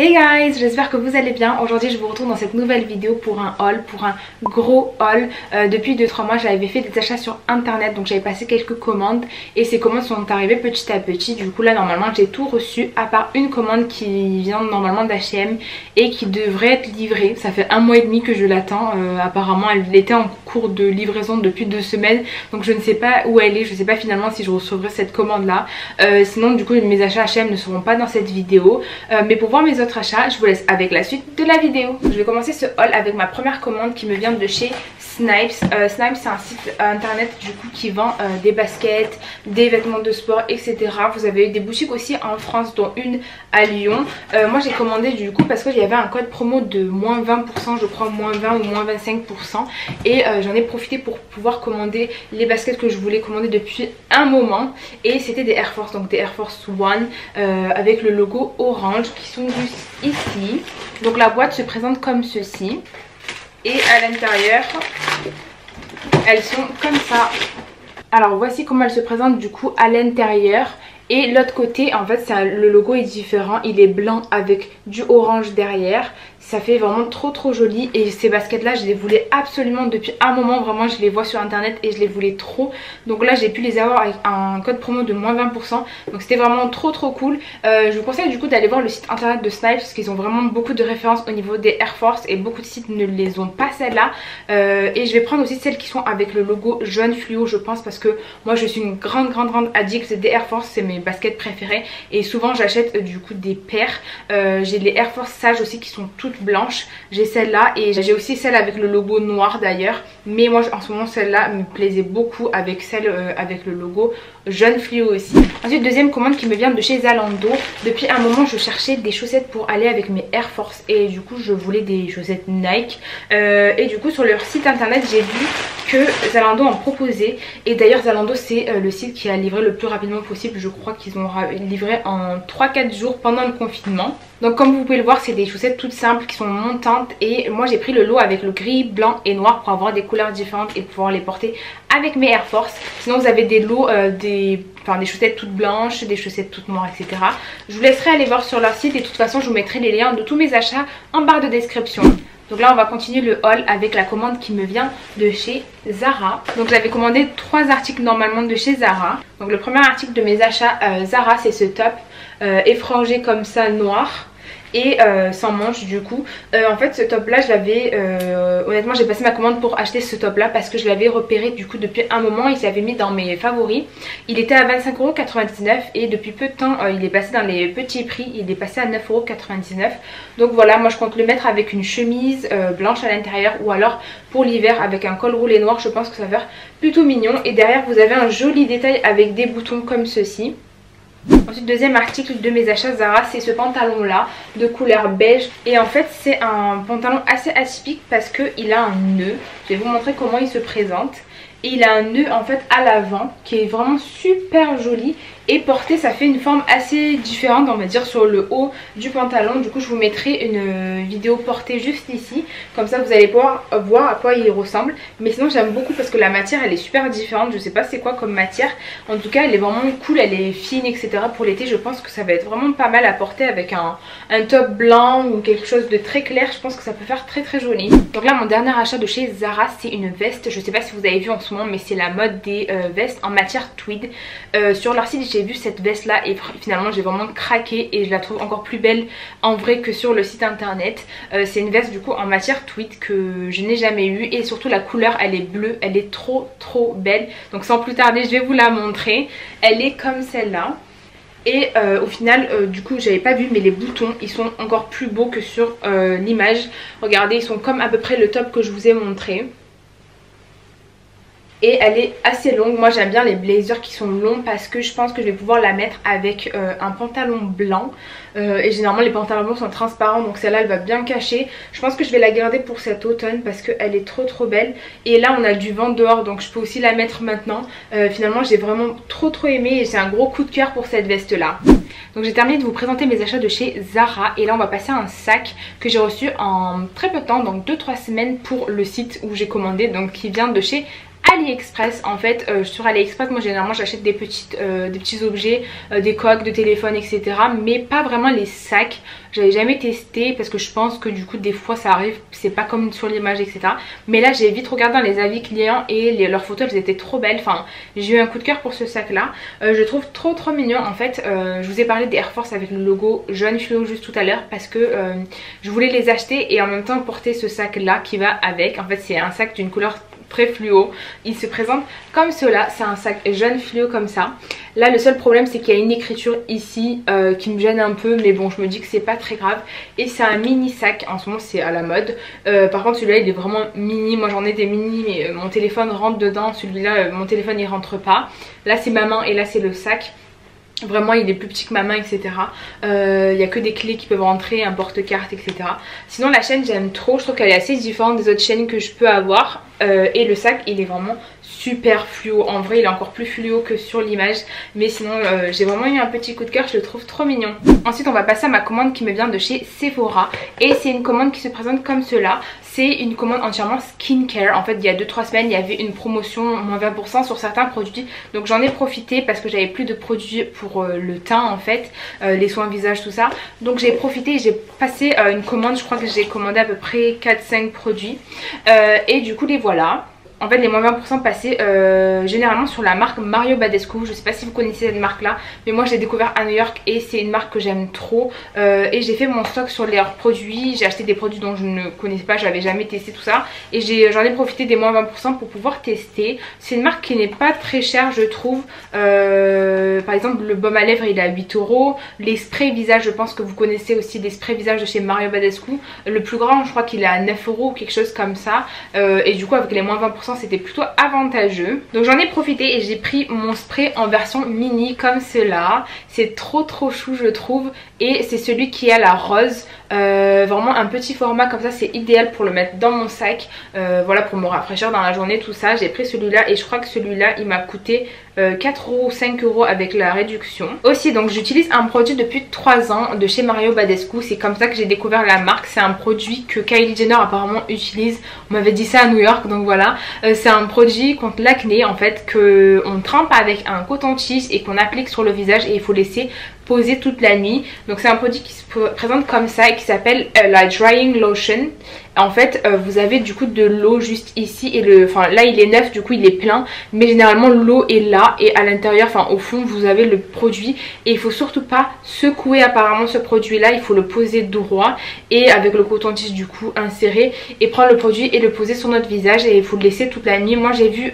Hey guys, j'espère que vous allez bien. Aujourd'hui je vous retrouve dans cette nouvelle vidéo pour un haul, pour un gros haul. Depuis 2-3 mois j'avais fait des achats sur internet, donc j'avais passé quelques commandes et ces commandes sont arrivées petit à petit. Du coup là normalement j'ai tout reçu à part une commande qui vient normalement d'H&M et qui devrait être livrée. Ça fait 1 mois et demi que je l'attends, apparemment elle était en cours de livraison depuis 2 semaines, donc je ne sais pas où elle est, je ne sais pas finalement si je recevrai cette commande là. Sinon du coup mes achats H&M ne seront pas dans cette vidéo, mais pour voir mes autres achats, je vous laisse avec la suite de la vidéo. Je vais commencer ce haul avec ma première commande qui me vient de chez Snipes. Snipes c'est un site internet du coup qui vend des baskets, des vêtements de sport, etc. Vous avez eu des boutiques aussi en France, dont une à Lyon. Moi j'ai commandé du coup parce qu'il y avait un code promo de moins 20%, je crois moins 20 ou moins 25%, et j'en ai profité pour pouvoir commander les baskets que je voulais commander depuis un moment, et c'était des Air Force, donc des Air Force One avec le logo orange qui sont juste ici. Donc la boîte se présente comme ceci et à l'intérieur elles sont comme ça. Alors voici comment elles se présentent du coup à l'intérieur. Et l'autre côté en fait le logo est différent, il est blanc avec du orange derrière. Ça fait vraiment trop joli, et ces baskets là je les voulais absolument depuis un moment, vraiment je les vois sur internet et je les voulais trop. Donc là j'ai pu les avoir avec un code promo de moins 20%, donc c'était vraiment trop cool. Je vous conseille du coup d'aller voir le site internet de Snipes parce qu'ils ont vraiment beaucoup de références au niveau des Air Force et beaucoup de sites ne les ont pas, celles-là. Et je vais prendre aussi celles qui sont avec le logo jaune fluo je pense, parce que moi je suis une grande addict des Air Force, c'est mes baskets préférées et souvent j'achète du coup des paires. J'ai les Air Force Sage aussi qui sont toutes blanches, j'ai celle-là et j'ai aussi celle avec le logo noir d'ailleurs, mais moi en ce moment celle-là me plaisait beaucoup avec celle avec le logo jaune fluo aussi. Ensuite deuxième commande qui me vient de chez Zalando. Depuis un moment je cherchais des chaussettes pour aller avec mes Air Force et du coup je voulais des chaussettes Nike, et du coup sur leur site internet j'ai vu que Zalando en proposait, et d'ailleurs Zalando c'est le site qui a livré le plus rapidement possible. Je crois qu'ils ont livré en 3-4 jours pendant le confinement. Donc comme vous pouvez le voir c'est des chaussettes toutes simples qui sont montantes, et moi j'ai pris le lot avec le gris, blanc et noir pour avoir des couleurs différentes et pouvoir les porter avec mes Air Force. Sinon vous avez des lots, des chaussettes toutes blanches, des chaussettes toutes noires, etc. Je vous laisserai aller voir sur leur site et de toute façon je vous mettrai les liens de tous mes achats en barre de description. Donc là on va continuer le haul avec la commande qui me vient de chez Zara. Donc j'avais commandé 3 articles normalement de chez Zara. Donc le premier article de mes achats Zara c'est ce top effrangé comme ça noir et sans manche du coup. En fait ce top là je l'avais honnêtement j'ai passé ma commande pour acheter ce top là parce que je l'avais repéré du coup depuis un moment. Il s'avait mis dans mes favoris, il était à 25,99€ et depuis peu de temps il est passé dans les petits prix, il est passé à 9,99€. donc voilà, moi je compte le mettre avec une chemise blanche à l'intérieur, ou alors pour l'hiver avec un col roulé noir. Je pense que ça va faire plutôt mignon, et derrière vous avez un joli détail avec des boutons comme ceci. Ensuite deuxième article de mes achats Zara c'est ce pantalon là de couleur beige, et en fait c'est un pantalon assez atypique parce qu'il a un nœud. Je vais vous montrer comment il se présente. Et il a un nœud en fait à l'avant qui est vraiment super joli, et porté ça fait une forme assez différente on va dire sur le haut du pantalon. Du coup je vous mettrai une vidéo portée juste ici, comme ça vous allez pouvoir voir à quoi il ressemble. Mais sinon j'aime beaucoup parce que la matière elle est super différente, je sais pas c'est quoi comme matière, en tout cas elle est vraiment cool, elle est fine etc. Pour l'été je pense que ça va être vraiment pas mal à porter avec un top blanc ou quelque chose de très clair. Je pense que ça peut faire très joli. Donc là mon dernier achat de chez Zara c'est une veste, je sais pas si vous avez vu en ce moment mais c'est la mode des vestes en matière tweed. Sur leur site j'ai vu cette veste là et finalement j'ai vraiment craqué, et je la trouve encore plus belle en vrai que sur le site internet. C'est une veste du coup en matière tweed que je n'ai jamais eu, et surtout la couleur elle est bleue, elle est trop belle. Donc sans plus tarder je vais vous la montrer. Elle est comme celle-là. Et au final du coup j'avais pas vu mais les boutons ils sont encore plus beaux que sur l'image. Regardez, ils sont comme à peu près le top que je vous ai montré. Et elle est assez longue. Moi j'aime bien les blazers qui sont longs parce que je pense que je vais pouvoir la mettre avec un pantalon blanc. Et généralement les pantalons blancs sont transparents, donc celle-là elle va bien cacher. Je pense que je vais la garder pour cet automne parce qu'elle est trop belle. Et là on a du vent dehors donc je peux aussi la mettre maintenant. Finalement j'ai vraiment trop aimé, et c'est un gros coup de cœur pour cette veste là. Donc j'ai terminé de vous présenter mes achats de chez Zara, et là on va passer à un sac que j'ai reçu en très peu de temps, donc 2-3 semaines pour le site où j'ai commandé, donc qui vient de chez AliExpress. En fait sur AliExpress moi généralement j'achète des petits objets, des coques de téléphone etc, mais pas vraiment les sacs. J'avais jamais testé parce que je pense que du coup des fois ça arrive, c'est pas comme sur l'image etc, mais là j'ai vite regardé dans les avis clients et leurs photos elles étaient trop belles. Enfin j'ai eu un coup de cœur pour ce sac là, je trouve trop mignon. En fait je vous ai parlé des Air Force avec le logo jaune fluo juste tout à l'heure parce que je voulais les acheter et en même temps porter ce sac là qui va avec. En fait c'est un sac d'une couleur très fluo, il se présente comme cela, c'est un sac jaune fluo comme ça. Là le seul problème c'est qu'il y a une écriture ici qui me gêne un peu, mais bon je me dis que c'est pas très grave. Et c'est un mini sac, en ce moment c'est à la mode, par contre celui-là il est vraiment mini, moi j'en ai des mini mais mon téléphone rentre dedans, celui-là mon téléphone il rentre pas. Là c'est ma main et là c'est le sac. Vraiment il est plus petit que ma main etc. Il n'y a que des clés qui peuvent rentrer, un porte-carte etc. Sinon la chaîne j'aime trop, je trouve qu'elle est assez différente des autres chaînes que je peux avoir. Et le sac il est vraiment super fluo, en vrai il est encore plus fluo que sur l'image. Mais sinon j'ai vraiment eu un petit coup de cœur, je le trouve trop mignon. Ensuite on va passer à ma commande qui me vient de chez Sephora. Et c'est une commande qui se présente comme cela. C'est une commande entièrement skincare. En fait il y a 2-3 semaines il y avait une promotion moins 20% sur certains produits. Donc j'en ai profité parce que j'avais plus de produits pour le teint en fait, les soins visage tout ça. Donc j'ai profité et j'ai passé une commande, je crois que j'ai commandé à peu près 4-5 produits. Et du coup les voilà. En fait les moins 20% passaient généralement sur la marque Mario Badescu. Je sais pas si vous connaissez cette marque là, mais moi je l'ai découvert à New York et c'est une marque que j'aime trop. Et j'ai fait mon stock sur leurs produits. J'ai acheté des produits dont je ne connaissais pas, j'avais jamais testé tout ça. Et j'en ai profité des moins 20% pour pouvoir tester. C'est une marque qui n'est pas très chère je trouve. Par exemple le baume à lèvres il est à 8 €. Les sprays visage, je pense que vous connaissez aussi les sprays visage de chez Mario Badescu. Le plus grand je crois qu'il est à 9 € ou quelque chose comme ça. Et du coup avec les moins 20% c'était plutôt avantageux. Donc j'en ai profité et j'ai pris mon spray en version mini comme cela. C'est trop chou je trouve. Et c'est celui qui a la rose. Vraiment un petit format comme ça, c'est idéal pour le mettre dans mon sac. Voilà, pour me rafraîchir dans la journée tout ça. J'ai pris celui-là et je crois que celui-là il m'a coûté 4 € ou 5 € avec la réduction. Aussi donc j'utilise un produit depuis 3 ans de chez Mario Badescu. C'est comme ça que j'ai découvert la marque. C'est un produit que Kylie Jenner apparemment utilise. On m'avait dit ça à New York donc voilà. C'est un produit contre l'acné en fait, que on trempe avec un coton-tige et qu'on applique sur le visage et il faut laisser poser toute la nuit. Donc c'est un produit qui se présente comme ça et qui s'appelle la Drying Lotion. En fait vous avez du coup de l'eau juste ici et là il est neuf du coup il est plein, mais généralement l'eau est là et à l'intérieur, enfin au fond vous avez le produit et il faut surtout pas secouer apparemment ce produit là, il faut le poser droit et avec le coton-tige du coup insérer et prendre le produit et le poser sur notre visage et il faut le laisser toute la nuit. Moi j'ai vu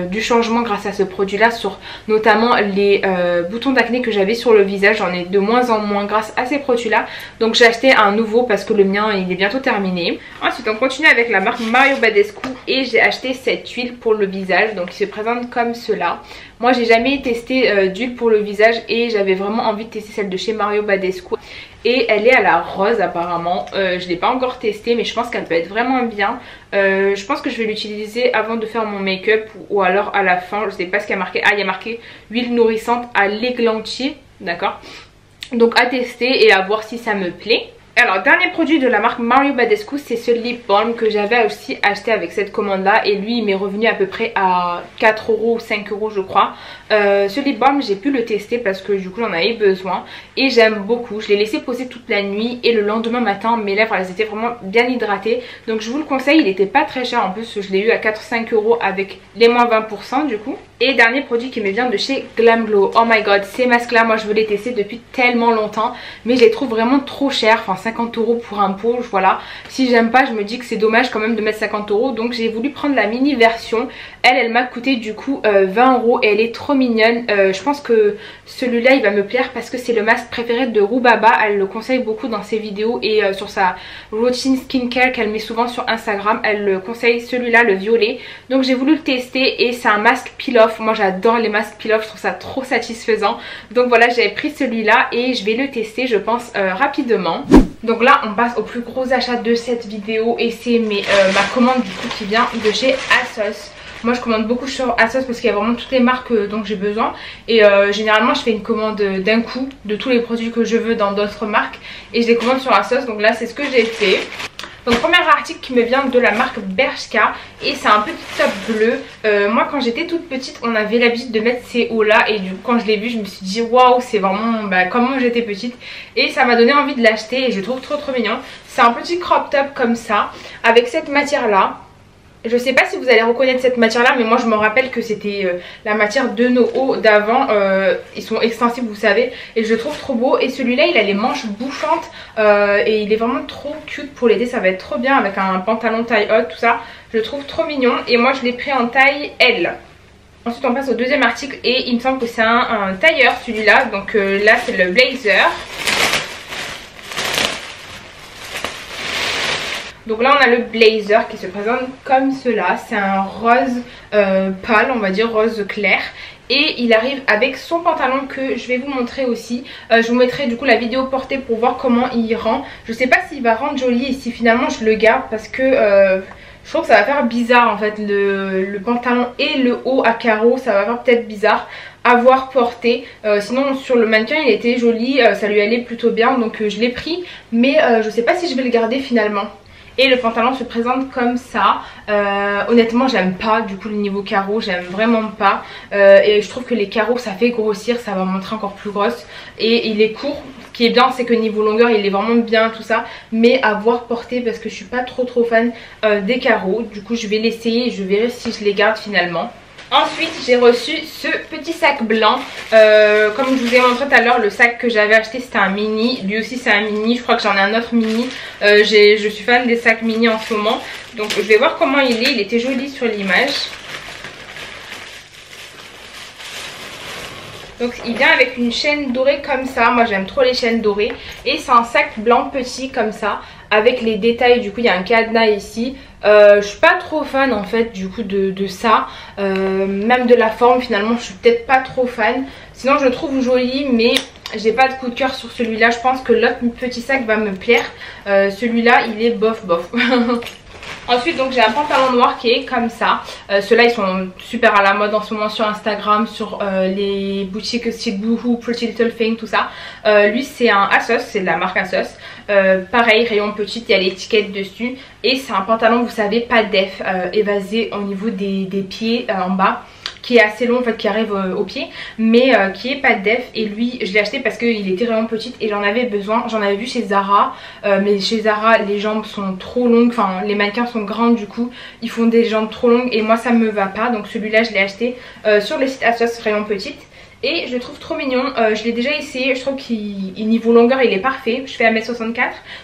du changement grâce à ce produit là sur notamment les boutons d'acné que j'avais sur le visage. J'en ai de moins en moins grâce à ces produits là, donc j'ai acheté un nouveau parce que le mien il est bientôt terminé. Ensuite on continue avec la marque Mario Badescu et j'ai acheté cette huile pour le visage, donc il se présente comme cela. Moi j'ai jamais testé d'huile pour le visage et j'avais vraiment envie de tester celle de chez Mario Badescu. Et elle est à la rose apparemment, je l'ai pas encore testée mais je pense qu'elle peut être vraiment bien. Je pense que je vais l'utiliser avant de faire mon make-up ou alors à la fin, je sais pas ce qu'il y a marqué. Ah il y a marqué huile nourrissante à l'églantier, d'accord. Donc à tester et à voir si ça me plaît. Alors dernier produit de la marque Mario Badescu, c'est ce lip balm que j'avais aussi acheté avec cette commande là et lui il m'est revenu à peu près à 4 € ou 5 € je crois. Ce lip balm j'ai pu le tester parce que du coup j'en avais besoin et j'aime beaucoup. Je l'ai laissé poser toute la nuit et le lendemain matin mes lèvres elles étaient vraiment bien hydratées, donc je vous le conseille. Il n'était pas très cher en plus, je l'ai eu à 4-5 € avec les moins 20% du coup. Et dernier produit qui me vient de chez Glam Glow. Oh my god, ces masques là moi je veux les tester depuis tellement longtemps mais je les trouve vraiment trop chers, enfin 50 € pour un pot, voilà. Si j'aime pas je me dis que c'est dommage quand même de mettre 50 €, donc j'ai voulu prendre la mini version. Elle m'a coûté du coup 20 € et elle est trop mignonne. Je pense que celui-là il va me plaire parce que c'est le masque préféré de Rubaba. Elle le conseille beaucoup dans ses vidéos et sur sa routine skincare qu'elle met souvent sur Instagram. Elle le conseille celui-là, le violet. Donc j'ai voulu le tester et c'est un masque peel-off. Moi j'adore les masques peel-off, je trouve ça trop satisfaisant. Donc voilà, j'avais pris celui-là et je vais le tester je pense rapidement. Donc là on passe au plus gros achat de cette vidéo et c'est ma commande du coup qui vient de chez ASOS. Moi je commande beaucoup sur ASOS parce qu'il y a vraiment toutes les marques dont j'ai besoin. Et généralement je fais une commande d'un coup de tous les produits que je veux dans d'autres marques et je les commande sur ASOS. Donc là c'est ce que j'ai fait. Donc premier article qui me vient de la marque Bershka et c'est un petit top bleu. Moi quand j'étais toute petite on avait l'habitude de mettre ces hauts là et du coup quand je l'ai vu je me suis dit waouh, c'est vraiment comme moi j'étais petite et ça m'a donné envie de l'acheter et je le trouve trop mignon. C'est un petit crop top comme ça avec cette matière là. Je sais pas si vous allez reconnaître cette matière là mais moi je me rappelle que c'était la matière de nos hauts d'avant. Ils sont extensibles vous savez et je le trouve trop beau. Et celui-là il a les manches bouffantes et il est vraiment trop cute pour l'été. Ça va être trop bien avec un pantalon taille haute tout ça. Je le trouve trop mignon et moi je l'ai pris en taille L. Ensuite on passe au deuxième article et il me semble que c'est un tailleur celui-là. Donc là c'est le blazer. Donc là on a le blazer qui se présente comme cela, c'est un rose pâle, on va dire rose clair. Et il arrive avec son pantalon que je vais vous montrer aussi. Je vous mettrai du coup la vidéo portée pour voir comment il rend. Je sais pas s'il va rendre joli et si finalement je le garde parce que je trouve que ça va faire bizarre en fait. Le pantalon et le haut à carreaux, ça va faire peut-être bizarre à voir porter. Sinon sur le mannequin il était joli, ça lui allait plutôt bien donc je l'ai pris. Mais je sais pas si je vais le garder finalement. Et le pantalon se présente comme ça. Honnêtement j'aime pas du coup le niveau carreau, j'aime vraiment pas. Et je trouve que les carreaux ça fait grossir, ça va montrer encore plus grosse. Et il est court, ce qui est bien c'est que niveau longueur il est vraiment bien tout ça. Mais à voir porter parce que je suis pas trop fan des carreaux. Du coup je vais l'essayer et je verrai si je les garde finalement. Ensuite j'ai reçu ce petit sac blanc. Comme je vous ai montré tout à l'heure, le sac que j'avais acheté c'était un mini. Lui aussi c'est un mini, je crois que j'en ai un autre mini. Je suis fan des sacs mini en ce moment. Donc je vais voir comment il est, il était joli sur l'image. Donc il vient avec une chaîne dorée comme ça, moi j'aime trop les chaînes dorées. Et c'est un sac blanc petit comme ça, avec les détails, du coup il y a un cadenas ici. Je suis pas trop fan en fait du coup de ça, même de la forme finalement je suis peut-être pas trop fan. Sinon je le trouve joli mais j'ai pas de coup de cœur sur celui-là, je pense que l'autre petit sac va me plaire. Celui-là il est bof. Ensuite donc j'ai un pantalon noir qui est comme ça. Ceux-là ils sont super à la mode en ce moment sur Instagram, sur les boutiques style Boohoo, Pretty Little Thing, tout ça. Lui c'est un ASOS, c'est de la marque ASOS. Pareil rayon petite, il y a l'étiquette dessus. Et c'est un pantalon vous savez pas def, évasé au niveau des pieds en bas, qui est assez long en fait, qui arrive au pied, mais qui est pas def. Et lui je l'ai acheté parce qu'il était vraiment petit et j'en avais besoin. J'en avais vu chez Zara, mais chez Zara les jambes sont trop longues, enfin les mannequins sont grands du coup ils font des jambes trop longues et moi ça me va pas. Donc celui-là je l'ai acheté sur le site ASOS rayon petite. Et je le trouve trop mignon, je l'ai déjà essayé, je trouve qu'il niveau longueur il est parfait. Je fais 1m64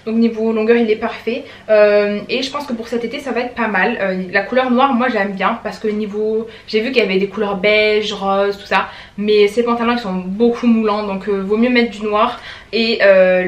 donc niveau longueur il est parfait. Et je pense que pour cet été ça va être pas mal. La couleur noire moi j'aime bien parce que niveau, j'ai vu qu'il y avait des couleurs beige, rose, tout ça. Mais ces pantalons ils sont beaucoup moulants donc vaut mieux mettre du noir. Et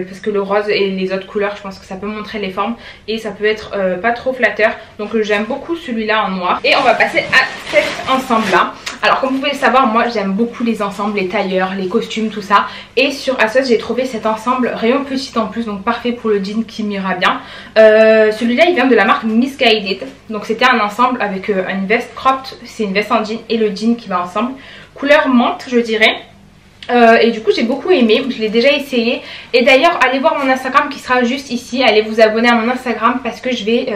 parce que le rose et les autres couleurs je pense que ça peut montrer les formes et ça peut être pas trop flatteur. Donc j'aime beaucoup celui-là en noir. Et on va passer à cet ensemble là. Alors comme vous pouvez le savoir moi j'aime beaucoup les ensembles, les tailleurs, les costumes, tout ça. Et sur ASOS j'ai trouvé cet ensemble rayon petite en plus, donc parfait pour le jean qui m'ira bien. Celui-là il vient de la marque Missguided. Donc c'était un ensemble avec une veste cropped, c'est une veste en jean et le jean qui va ensemble. Couleur menthe je dirais. Et du coup j'ai beaucoup aimé, je l'ai déjà essayé. Et d'ailleurs allez voir mon Instagram qui sera juste ici. Allez vous abonner à mon Instagram parce que je vais,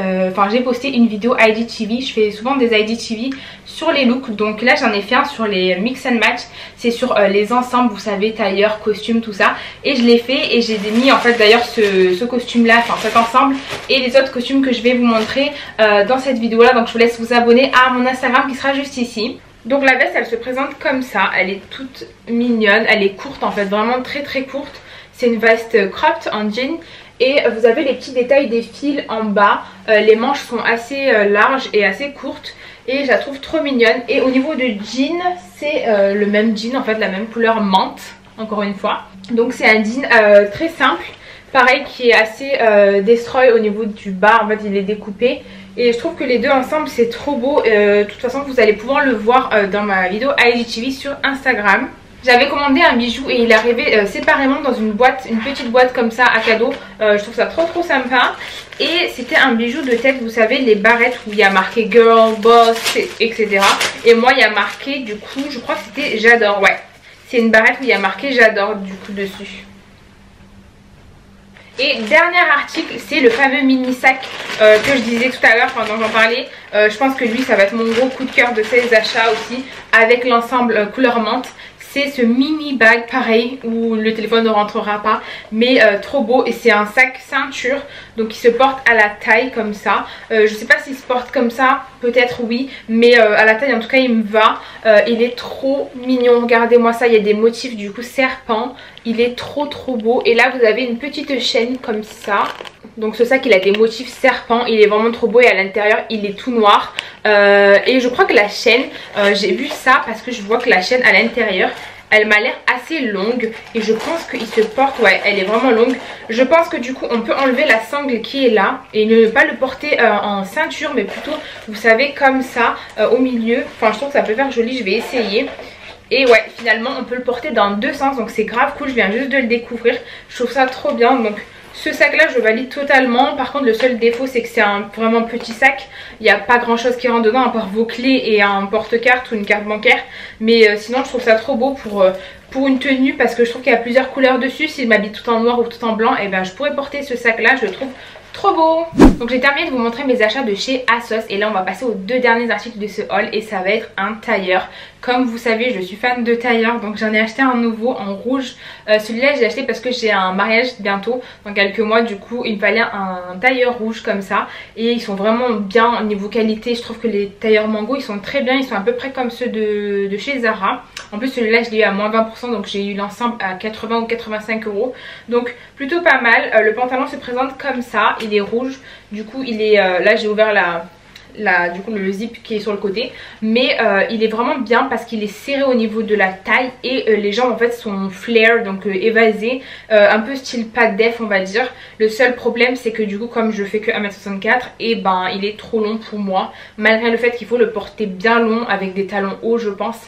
j'ai posté une vidéo IGTV. Je fais souvent des IGTV sur les looks. Donc là j'en ai fait un sur les mix and match. C'est sur les ensembles vous savez, tailleurs, costumes, tout ça. Et je l'ai fait et j'ai mis en fait d'ailleurs ce costume là, enfin cet ensemble. Et les autres costumes que je vais vous montrer dans cette vidéo là. Donc je vous laisse vous abonner à mon Instagram qui sera juste ici. Donc la veste elle se présente comme ça, elle est toute mignonne, elle est courte en fait, vraiment très courte. C'est une veste cropped en jean et vous avez les petits détails des fils en bas. Les manches sont assez larges et assez courtes et je la trouve trop mignonne. Et au niveau de jean, c'est le même jean en fait, la même couleur menthe encore une fois. Donc c'est un jean très simple, pareil qui est assez destroy au niveau du bas, en fait il est découpé. Et je trouve que les deux ensemble c'est trop beau. De toute façon vous allez pouvoir le voir dans ma vidéo IGTV sur Instagram. J'avais commandé un bijou et il est arrivé séparément dans une boîte, une petite boîte comme ça à cadeau. Je trouve ça trop sympa. Et c'était un bijou de tête, vous savez les barrettes où il y a marqué girl, boss, etc. Et moi il y a marqué du coup, je crois que c'était j'adore, ouais. C'est une barrette où il y a marqué j'adore du coup dessus. Et dernier article, c'est le fameux mini sac que je disais tout à l'heure, dont j'en parlais. Je pense que lui ça va être mon gros coup de cœur de ces achats aussi, avec l'ensemble couleur menthe. C'est ce mini bag pareil où le téléphone ne rentrera pas, mais trop beau. Et c'est un sac ceinture, donc il se porte à la taille comme ça. Je sais pas s'il se porte comme ça, peut-être oui, mais à la taille en tout cas il me va. Il est trop mignon, regardez-moi ça, il y a des motifs du coup serpent. Il est trop beau. Et là vous avez une petite chaîne comme ça. Donc ce sac il a des motifs serpent, il est vraiment trop beau et à l'intérieur il est tout noir. Et je crois que la chaîne, j'ai vu ça parce que je vois que la chaîne à l'intérieur elle m'a l'air assez longue et je pense qu'il se porte, ouais elle est vraiment longue. Je pense que du coup on peut enlever la sangle qui est là et ne pas le porter en ceinture, mais plutôt vous savez comme ça au milieu. Enfin je trouve que ça peut faire joli, je vais essayer. Et ouais, finalement on peut le porter dans deux sens, donc c'est grave cool, je viens juste de le découvrir. Je trouve ça trop bien, donc ce sac là je valide totalement. Par contre le seul défaut c'est que c'est un vraiment petit sac. Il n'y a pas grand chose qui rentre dedans à part vos clés et un porte-carte ou une carte bancaire. Mais sinon je trouve ça trop beau pour une tenue, parce que je trouve qu'il y a plusieurs couleurs dessus. S'il m'habille tout en noir ou tout en blanc, et ben je pourrais porter ce sac là, je le trouve trop beau. Donc j'ai terminé de vous montrer mes achats de chez ASOS et là on va passer aux deux derniers articles de ce haul et ça va être un tailleur. Comme vous savez je suis fan de tailleur, donc j'en ai acheté un nouveau en rouge. Celui-là j'ai acheté parce que j'ai un mariage bientôt dans quelques mois, du coup il me fallait un tailleur rouge comme ça et ils sont vraiment bien au niveau qualité. Je trouve que les tailleurs Mango ils sont très bien, ils sont à peu près comme ceux de chez Zara. En plus celui-là je l'ai eu à moins 20%, donc j'ai eu l'ensemble à 80 ou 85 €, donc plutôt pas mal. Le pantalon se présente comme ça, il est rouge, du coup il est là j'ai ouvert du coup le zip qui est sur le côté, mais il est vraiment bien parce qu'il est serré au niveau de la taille et les jambes en fait sont flare, donc évasées, un peu style pas def on va dire. Le seul problème c'est que du coup comme je fais que 1m64 et ben il est trop long pour moi, malgré le fait qu'il faut le porter bien long avec des talons hauts je pense.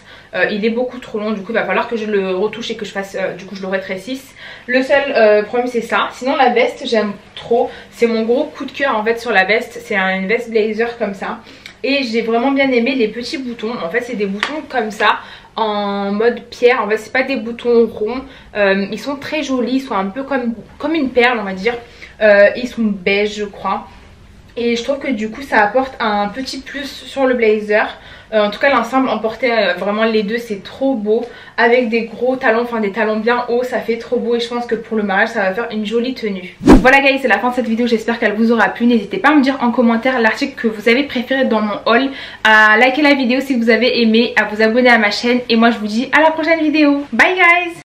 Il est beaucoup trop long, du coup il va falloir que je le retouche et que je fasse du coup je le rétrécisse. Le seul problème c'est ça. Sinon la veste j'aime trop, c'est mon gros coup de cœur en fait sur la veste. C'est une veste blazer comme ça et j'ai vraiment bien aimé les petits boutons. En fait c'est des boutons comme ça en mode pierre, en fait c'est pas des boutons ronds. Ils sont très jolis, ils sont un peu comme une perle on va dire. Ils sont beige je crois. Et je trouve que du coup ça apporte un petit plus sur le blazer. En tout cas l'ensemble emporté vraiment les deux c'est trop beau. Avec des gros talons, enfin des talons bien hauts, ça fait trop beau. Et je pense que pour le mariage ça va faire une jolie tenue. Voilà guys, c'est la fin de cette vidéo, j'espère qu'elle vous aura plu. N'hésitez pas à me dire en commentaire l'article que vous avez préféré dans mon haul, à liker la vidéo si vous avez aimé, à vous abonner à ma chaîne. Et moi je vous dis à la prochaine vidéo. Bye guys.